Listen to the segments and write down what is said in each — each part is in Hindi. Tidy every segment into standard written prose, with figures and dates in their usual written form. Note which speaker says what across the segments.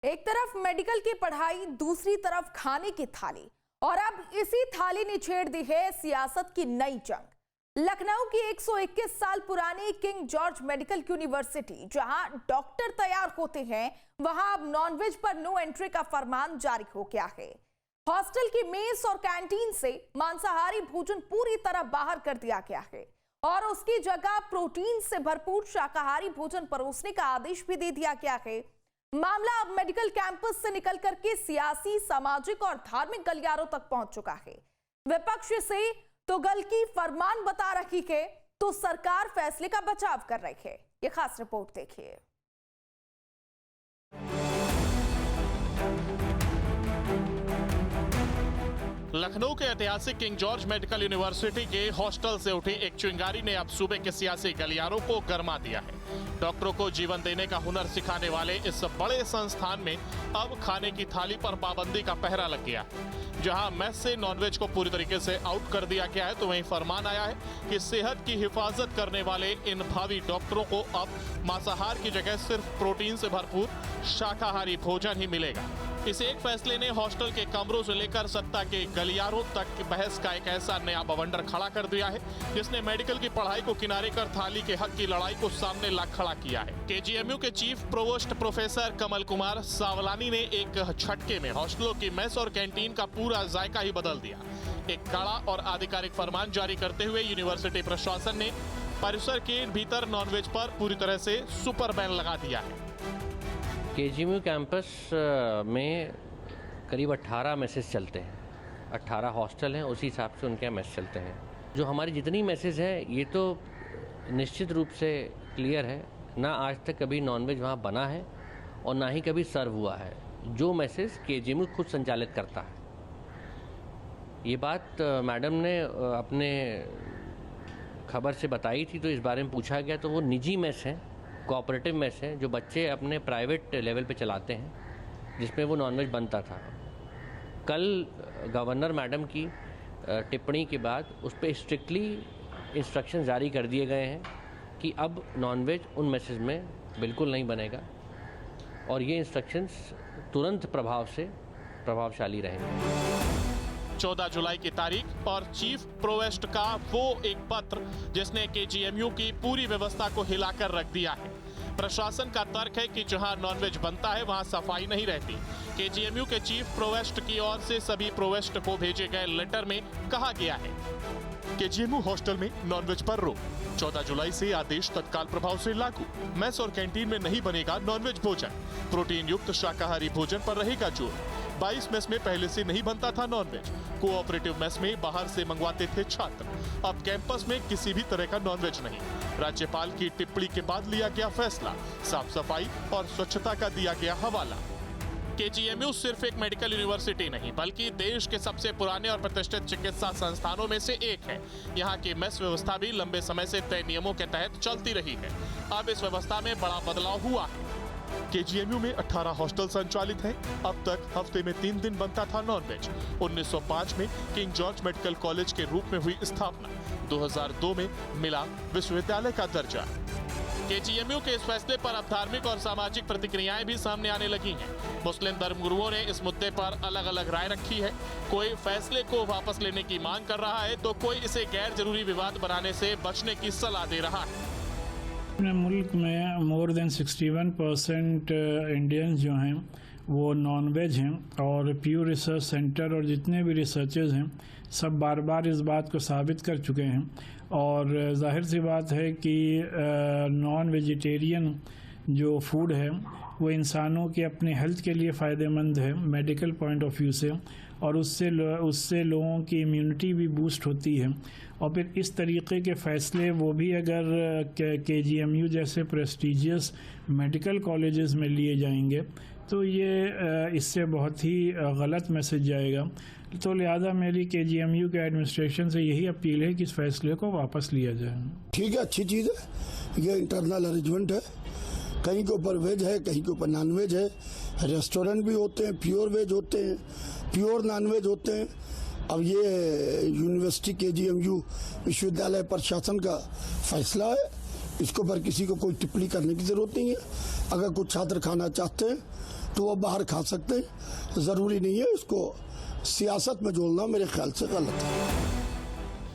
Speaker 1: एक तरफ मेडिकल की पढ़ाई, दूसरी तरफ खाने की थाली, और अब इसी थाली ने छेड़ दी है सियासत की नई जंग। लखनऊ की 121 साल पुरानी किंग जॉर्ज मेडिकल यूनिवर्सिटी, जहां डॉक्टर तैयार होते हैं, वहां अब नॉनवेज पर नो एंट्री का फरमान जारी हो गया है। हॉस्टल की मेस और कैंटीन से मांसाहारी भोजन पूरी तरह बाहर कर दिया गया है और उसकी जगह प्रोटीन से भरपूर शाकाहारी भोजन परोसने का आदेश भी दे दिया गया है। मामला अब मेडिकल कैंपस से निकल करके सियासी, सामाजिक और धार्मिक गलियारों तक पहुंच चुका है। विपक्ष से तो गल की फरमान बता रही है, तो सरकार फैसले का बचाव कर रही है। ये खास रिपोर्ट देखिए।
Speaker 2: लखनऊ के ऐतिहासिक किंग जॉर्ज मेडिकल यूनिवर्सिटी के हॉस्टल से उठी एक चिंगारी ने अब सूबे के सियासी गलियारों को गरमा दिया है। डॉक्टरों को जीवन देने का हुनर सिखाने वाले इस बड़े संस्थान में अब खाने की थाली पर पाबंदी का पहरा लग गया है। जहां मेस से नॉनवेज को पूरी तरीके से आउट कर दिया गया है, तो वहीं फरमान आया है कि सेहत की हिफाजत करने वाले इन भावी डॉक्टरों को अब मांसाहार की जगह सिर्फ प्रोटीन से भरपूर शाकाहारी भोजन ही मिलेगा। इस एक फैसले ने हॉस्टल के कमरों से लेकर सत्ता के गलियारों तक बहस का एक ऐसा नया बवंडर खड़ा कर दिया है, जिसने मेडिकल की पढ़ाई को किनारे कर थाली के हक की लड़ाई को सामने ला खड़ा किया है। केजीएमयू के chief provost professor Kamal Kumar Sawlani ने एक झटके में हॉस्टलों की मेस और कैंटीन का पूरा जायका ही बदल दिया। एक कड़ा और आधिकारिक फरमान जारी करते हुए यूनिवर्सिटी प्रशासन ने परिसर के भीतर नॉनवेज पर पूरी तरह से सुपर बैन लगा दिया है।
Speaker 3: केजीएमयू कैंपस में करीब 18 मेसेज चलते हैं। 18 हॉस्टल हैं, उसी हिसाब से उनके मेस चलते हैं। जो हमारी जितनी मैसेज है, ये तो निश्चित रूप से क्लियर है, ना आज तक कभी नॉनवेज वहाँ बना है और ना ही कभी सर्व हुआ है। जो मैसेज केजीएमयू खुद संचालित करता है। ये बात मैडम ने अपने खबर से बताई थी, तो इस बारे में पूछा गया तो वो निजी मेस हैं, कोऑपरेटिव मेस हैं, जो बच्चे अपने प्राइवेट लेवल पे चलाते हैं, जिसमें वो नॉनवेज बनता था। कल गवर्नर मैडम की टिप्पणी के बाद उस पर स्ट्रिक्टली इंस्ट्रक्शन जारी कर दिए गए हैं कि अब नॉनवेज उन मेसेज में बिल्कुल नहीं बनेगा और ये इंस्ट्रक्शंस तुरंत प्रभावशाली रहेंगे।
Speaker 2: 14 जुलाई की तारीख और चीफ प्रोवेस्ट का वो एक पत्र जिसने केजीएमयू की पूरी व्यवस्था को हिलाकर रख दिया है। प्रशासन का तर्क है कि जहां नॉनवेज बनता है, वहां सफाई नहीं रहती। केजीएमयू के चीफ प्रोवेस्ट की ओर से सभी प्रोवेस्ट को भेजे गए लेटर में कहा गया है, केजीएमयू हॉस्टल में नॉनवेज पर रोक। 14 जुलाई से आदेश तत्काल प्रभाव से लागू। मेस और कैंटीन में नहीं बनेगा नॉनवेज भोजन। प्रोटीन युक्त शाकाहारी भोजन पर रहेगा जोर। 22 मेस में पहले से नहीं बनता था नॉनवेज। कोऑपरेटिव मेस में बाहर से मंगवाते थे छात्र। अब कैंपस में किसी भी तरह का नॉनवेज नहीं। राज्यपाल की टिप्पणी के बाद लिया गया फैसला। साफ सफाई और स्वच्छता का दिया गया हवाला। केजीएमयू सिर्फ एक मेडिकल यूनिवर्सिटी नहीं, बल्कि देश के सबसे पुराने और प्रतिष्ठित चिकित्सा संस्थानों में से एक है। यहाँ की मेस व्यवस्था भी लंबे समय से तय नियमों के तहत चलती रही है। अब इस व्यवस्था में बड़ा बदलाव हुआ है। केजीएमयू में 18 हॉस्टल संचालित हैं। अब तक हफ्ते में 3 दिन बनता था नॉनवेज। 1905 में किंग जॉर्ज मेडिकल कॉलेज के रूप में हुई स्थापना। 2002 में मिला विश्वविद्यालय का दर्जा। केजीएमयू के इस फैसले पर अब धार्मिक और सामाजिक प्रतिक्रियाएं भी सामने आने लगी हैं। मुस्लिम धर्मगुरुओं ने इस मुद्दे पर अलग अलग राय रखी है। कोई फैसले को वापस लेने की मांग कर रहा है, तो कोई इसे गैर जरूरी विवाद बनाने से बचने की सलाह दे रहा है।
Speaker 4: अपने मुल्क में मोर देन 61% इंडियंस जो हैं वो नॉन-वेज हैं और प्यू रिसर्च सेंटर और जितने भी रिसर्चर्स हैं सब बार बार इस बात को साबित कर चुके हैं। और जाहिर सी बात है कि नॉन वेजिटेरियन जो फूड है वो इंसानों के अपने हेल्थ के लिए फ़ायदेमंद है मेडिकल पॉइंट ऑफ व्यू से, और उससे लोगों की इम्यूनिटी भी बूस्ट होती है। और फिर इस तरीके के फ़ैसले वो भी अगर केजीएमयू जैसे प्रेस्टिजियस मेडिकल कॉलेजेस में लिए जाएंगे तो ये इससे बहुत ही गलत मैसेज जाएगा। तो लिहाजा मेरी केजीएमयू के एडमिनिस्ट्रेशन से यही अपील है कि इस फैसले को वापस लिया जाए।
Speaker 5: ठीक है, अच्छी चीज़ है, ये इंटरनल अरेंजमेंट है। कहीं के ऊपर वेज है, कहीं के ऊपर नॉन वेज है। रेस्टोरेंट भी होते हैं, प्योर वेज होते हैं, प्योर नॉन वेज होते हैं। अब ये यूनिवर्सिटी केजीएमयू विश्वविद्यालय प्रशासन का फैसला है, इसके ऊपर किसी को कोई टिप्पणी करने की जरूरत नहीं है। अगर कुछ छात्र खाना चाहते हैं तो वो बाहर खा सकते हैं, ज़रूरी नहीं है। इसको सियासत में जोड़ना मेरे ख्याल से गलत है।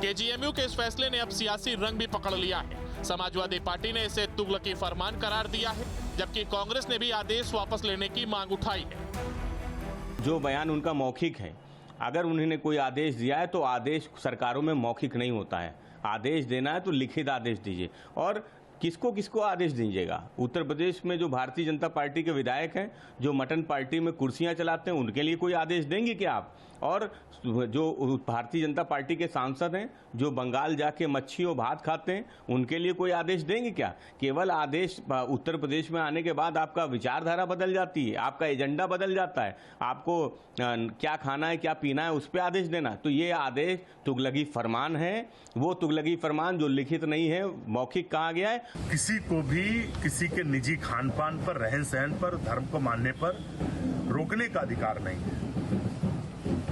Speaker 2: केजीएमयू के इस फैसले ने अब सियासी रंग भी पकड़ लिया है। समाजवादी पार्टी ने इसे तुगलकी फरमान करार दिया है, जबकि कांग्रेस ने भी आदेश वापस लेने की मांग उठाई है।
Speaker 6: जो बयान उनका मौखिक है, अगर उन्होंने कोई आदेश दिया है तो आदेश सरकारों में मौखिक नहीं होता है। आदेश देना है तो लिखित आदेश दीजिए। और किसको किसको आदेश दीजिएगा? उत्तर प्रदेश में जो भारतीय जनता पार्टी के विधायक हैं, जो मटन पार्टी में कुर्सियां चलाते हैं, उनके लिए कोई आदेश देंगे क्या आप? और जो भारतीय जनता पार्टी के सांसद हैं, जो बंगाल जाके मच्छी और भात खाते हैं, उनके लिए कोई आदेश देंगे क्या? केवल आदेश उत्तर प्रदेश में आने के बाद आपका विचारधारा बदल जाती है, आपका एजेंडा बदल जाता है, आपको क्या खाना है क्या पीना है उस पर आदेश देना। तो ये आदेश तुगलकी फरमान है, वो तुगलकी फरमान जो लिखित नहीं है, मौखिक कहा गया है।
Speaker 7: किसी को भी किसी के निजी खान पान पर, रहन सहन पर, धर्म को मानने पर रोकने का अधिकार नहीं है।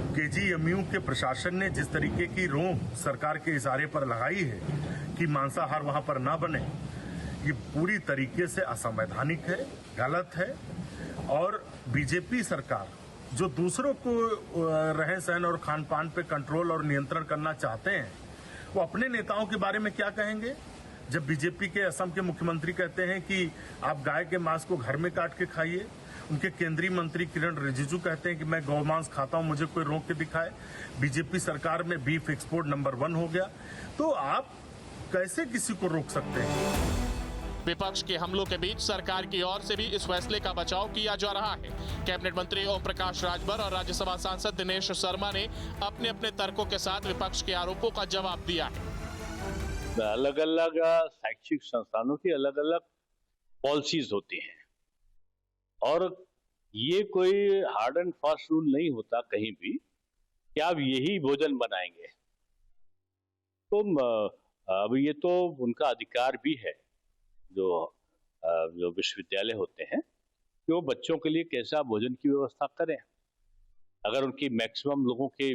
Speaker 7: केजीएमयू के प्रशासन ने जिस तरीके की रोक सरकार के इशारे पर लगाई है कि मांसाहार वहां पर ना बने, ये पूरी तरीके से असंवैधानिक है, गलत है। और बीजेपी सरकार जो दूसरों को रहन सहन और खान पान पे कंट्रोल और नियंत्रण करना चाहते हैं, वो अपने नेताओं के बारे में क्या कहेंगे? जब बीजेपी के असम के मुख्यमंत्री कहते हैं कि आप गाय के मांस को घर में काट के खाइए, उनके केंद्रीय मंत्री किरण रिजिजू कहते हैं कि मैं गौ मांस खाता हूं, मुझे कोई रोक के दिखाए। बीजेपी सरकार में बीफ एक्सपोर्ट नंबर 1 हो गया, तो आप कैसे किसी को रोक सकते हैं?
Speaker 2: विपक्ष के हमलों के बीच सरकार की ओर से भी इस फैसले का बचाव किया जा रहा है। कैबिनेट मंत्री ओम प्रकाश राजभर और राज्यसभा सांसद दिनेश शर्मा ने अपने अपने तर्कों के साथ विपक्ष के आरोपों का जवाब दिया है।
Speaker 8: अलग अलग शैक्षिक संस्थानों की अलग अलग पॉलिसीज होती हैं और ये कोई हार्ड एंड फास्ट रूल नहीं होता कहीं भी कि आप यही भोजन बनाएंगे। तो अब ये तो उनका अधिकार भी है जो विश्वविद्यालय होते हैं कि वो बच्चों के लिए कैसा भोजन की व्यवस्था करें। अगर उनकी मैक्सिमम लोगों की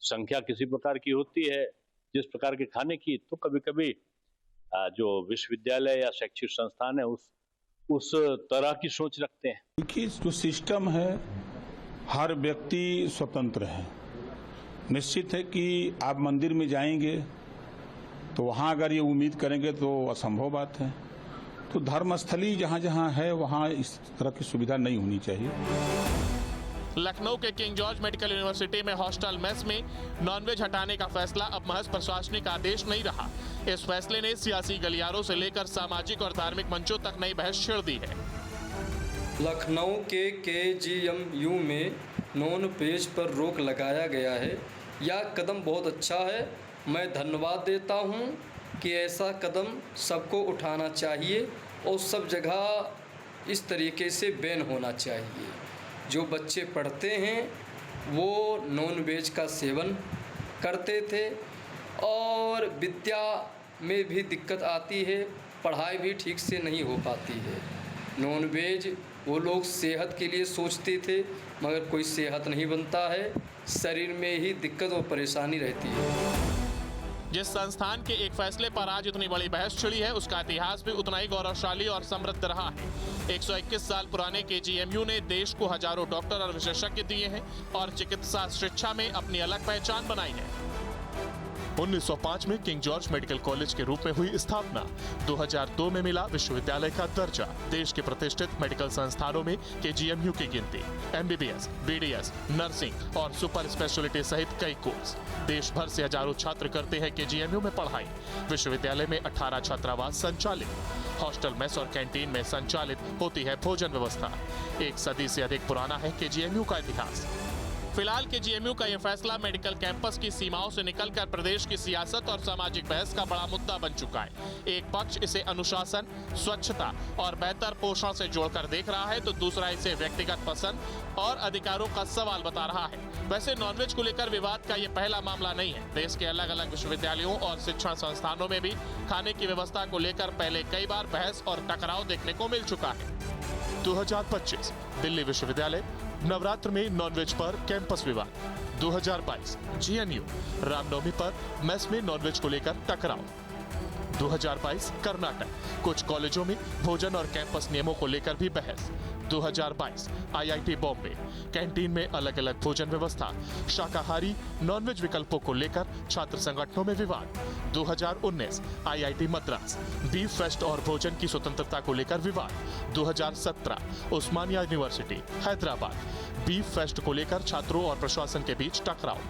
Speaker 8: संख्या किसी प्रकार की होती है जिस प्रकार के खाने की, तो कभी कभी जो विश्वविद्यालय या शैक्षिक संस्थान है उस तरह की सोच रखते हैं।
Speaker 9: देखिए, जो सिस्टम है हर व्यक्ति स्वतंत्र है। निश्चित है कि आप मंदिर में जाएंगे तो वहाँ अगर ये उम्मीद करेंगे तो असंभव बात है। तो धर्मस्थली जहाँ जहाँ है वहाँ इस तरह की सुविधा नहीं होनी चाहिए।
Speaker 2: लखनऊ के किंग जॉर्ज मेडिकल यूनिवर्सिटी में हॉस्टल मेस में नॉनवेज हटाने का फैसला अब महज प्रशासनिक आदेश नहीं रहा। इस फैसले ने सियासी गलियारों से लेकर सामाजिक और धार्मिक मंचों तक नई बहस छेड़ दी है।
Speaker 10: लखनऊ के केजीएमयू में नॉन वेज पर रोक लगाया गया है। यह कदम बहुत अच्छा है। मैं धन्यवाद देता हूं कि ऐसा कदम सबको उठाना चाहिए और सब जगह इस तरीके से बैन होना चाहिए। जो बच्चे पढ़ते हैं वो नॉन वेज का सेवन करते थे और विद्या में भी दिक्कत आती है, पढ़ाई भी ठीक से नहीं हो पाती है। नॉन वेज वो लोग सेहत के लिए सोचते थे मगर कोई सेहत नहीं बनता है, शरीर में ही दिक्कत और परेशानी रहती है।
Speaker 2: जिस संस्थान के एक फैसले पर आज इतनी बड़ी बहस छिड़ी है उसका इतिहास भी उतना ही गौरवशाली और समृद्ध रहा है। 121 साल पुराने केजीएमयू ने देश को हजारों डॉक्टर और विशेषज्ञ दिए हैं और चिकित्सा शिक्षा में अपनी अलग पहचान बनाई है। 1905 में किंग जॉर्ज मेडिकल कॉलेज के रूप में हुई स्थापना, 2002 में मिला विश्वविद्यालय का दर्जा। देश के प्रतिष्ठित मेडिकल संस्थानों में केजीएमयू की गिनती, एमबीबीएस, बीडीएस, नर्सिंग और सुपर स्पेशलिटी सहित कई कोर्स। देश भर से हजारों छात्र करते हैं केजीएमयू में पढ़ाई। विश्वविद्यालय में 18 छात्रावास संचालित, हॉस्टल मेस और कैंटीन में संचालित होती है भोजन व्यवस्था। 1 सदी से अधिक पुराना है केजीएमयू का इतिहास। फिलहाल केजीएमयू का यह फैसला मेडिकल कैंपस की सीमाओं से निकलकर प्रदेश की सियासत और सामाजिक बहस का बड़ा मुद्दा बन चुका है। एक पक्ष इसे अनुशासन, स्वच्छता और बेहतर पोषण से जोड़कर देख रहा है तो दूसरा इसे व्यक्तिगत पसंद और अधिकारों का सवाल बता रहा है। वैसे नॉनवेज को लेकर विवाद का यह पहला मामला नहीं है। देश के अलग अलग विश्वविद्यालयों और शिक्षण संस्थानों में भी खाने की व्यवस्था को लेकर पहले कई बार बहस और टकराव देखने को मिल चुका है। 2025 दिल्ली विश्वविद्यालय, नवरात्र में नॉनवेज पर कैंपस विवाद। 2022 जीएनयू, रामनवमी पर मेस में नॉनवेज को लेकर टकराव। 2022 कर्नाटक, कुछ कॉलेजों में भोजन और कैंपस नियमों को लेकर भी बहस। 2022 आईआईटी बॉम्बे, कैंटीन में अलग अलग भोजन व्यवस्था, शाकाहारी नॉनवेज विकल्पों को लेकर छात्र संगठनों में विवाद। 2019 आईआईटी मद्रास, बीफ फेस्ट और भोजन की स्वतंत्रता को लेकर विवाद। 2017 उस्मानिया यूनिवर्सिटी हैदराबाद, बीफ फेस्ट को लेकर छात्रों और प्रशासन के बीच टकराव।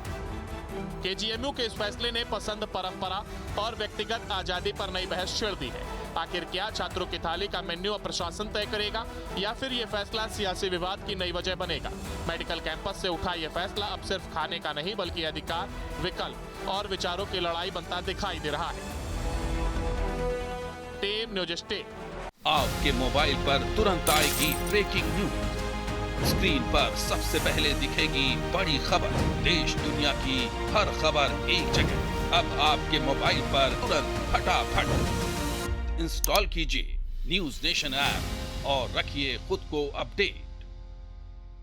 Speaker 2: केजीएमयू के इस फैसले ने पसंद, परंपरा और व्यक्तिगत आजादी पर नई बहस छेड़ दी है। आखिर क्या छात्रों की थाली का मेन्यू अब प्रशासन तय करेगा या फिर ये फैसला सियासी विवाद की नई वजह बनेगा? मेडिकल कैंपस से उठा ये फैसला अब सिर्फ खाने का नहीं बल्कि अधिकार, विकल्प और विचारों की लड़ाई बनता दिखाई दे रहा है। Team news state.
Speaker 11: आपके मोबाइल पर तुरंत आएगी ब्रेकिंग न्यूज। स्क्रीन पर सबसे पहले दिखेगी बड़ी खबर। देश दुनिया की हर खबर एक जगह। अब आपके मोबाइल पर तुरंत फटाफट इंस्टॉल कीजिए न्यूज़ नेशन ऐप और रखिए खुद को अपडेट।